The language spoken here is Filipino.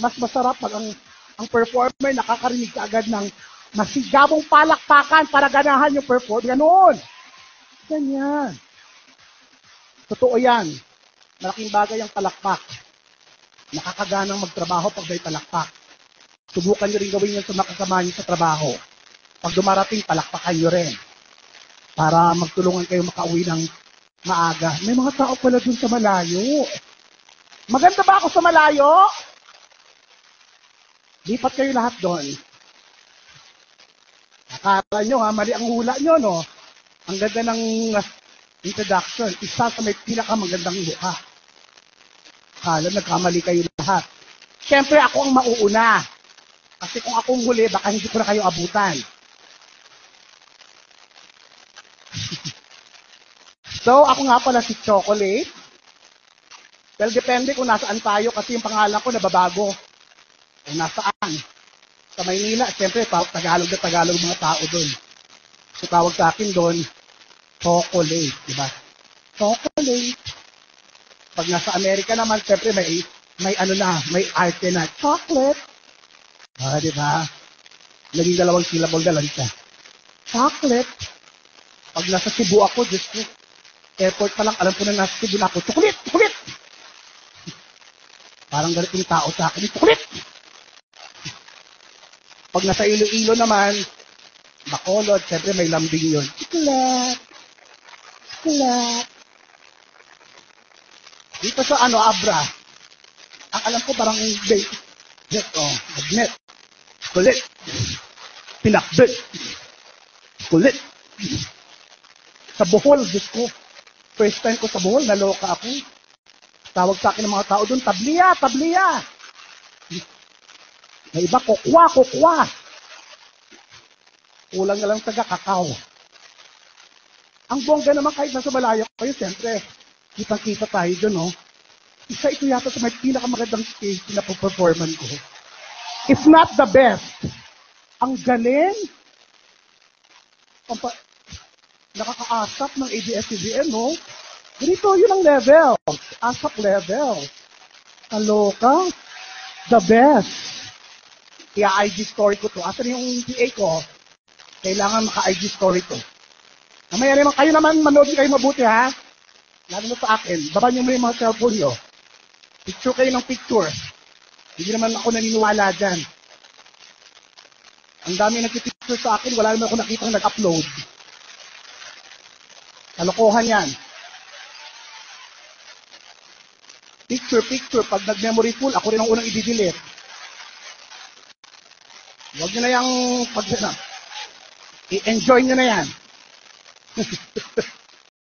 Mas masarap pag ang performer nakakarinig ka agad ng masigabong palakpakan para ganahan yung performer. Ganon. Ganyan. Totoo yan. Malaking bagay ang palakpak. Nakakaganang magtrabaho pag may palakpak. Subukan nyo rin gawin yan sa makasama nyo sa trabaho. Pag dumarating, palakpakan nyo rin. Para magtulungan kayo makauwi ng maaga. May mga tao pala dun sa malayo. Maganda ba ako sa malayo? Lipat kayo lahat doon. Akala nyo ha, mali ang hula nyo, no? Ang ganda ng introduction. Isa sa may pinakamagandang mukha. Akala nagkamali kayo lahat. Siyempre ako ang mauuna. Kasi kung akong huli, baka hindi ko na kayo abutan. So, ako nga pala si Chocolate. Well, depende kung nasaan tayo kasi yung pangalan ko nababago. Kung nasaan. Sa Maynila, siyempre, Tagalog na Tagalog mga tao doon. So, tawag sa akin doon, Chocolate, diba? Chocolate. Pag nasa Amerika naman, siyempre, may arte na, chocolate. Diba? Naging 2 syllable na lang siya. Chocolate. Pag nasa Cebu ako, Diyos ko, airport pa lang, alam ko na nasa Cebu na ako, chocolate, chocolate. Parang ganito yung tao sa akin, chocolate. Pag nasa Iloilo naman, Bacolod, siyempre may lambing yun. Chocolate. Chocolate. Dito sa Abra, ang alam ko parang magnet. Kulit. Pinakbit. Kulit. Sa Bohol, Diyos ko. First time ko sa Bohol, naloka ako. Tawag sa akin ng mga tao doon, tabliya, tabliya. May iba, kukwa, kukwa. Kulang na lang taga kakao. Ang bongga naman kahit nasa malayo kayo, siyempre, kitang-kita tayo doon, no? Isa ito yata sa may pinakamagandang stage na performance ko. If not the best. Ang galing. Nakakaasap ng ABS-CBN, no? Ganito, yun ang level. Asap level. Kaloka. The best. Kaya IG story ko to. Asan yung PA ko? Kailangan maka-IG story to. Namaya naman, kayo naman, manood kayo mabuti, ha? Lalo na sa akin. Baba niyo mo yung mga cellphone nyo. Picture kayo ng picture. Hindi naman ako naniniwala dyan. Ang dami nagpipicture sa akin, wala naman ako nakitang nag-upload. Kalokohan yan. Picture. Pag nag-memory full, ako rin ang unang i-delete. Huwag nyo na yung i-enjoy nyo na yan.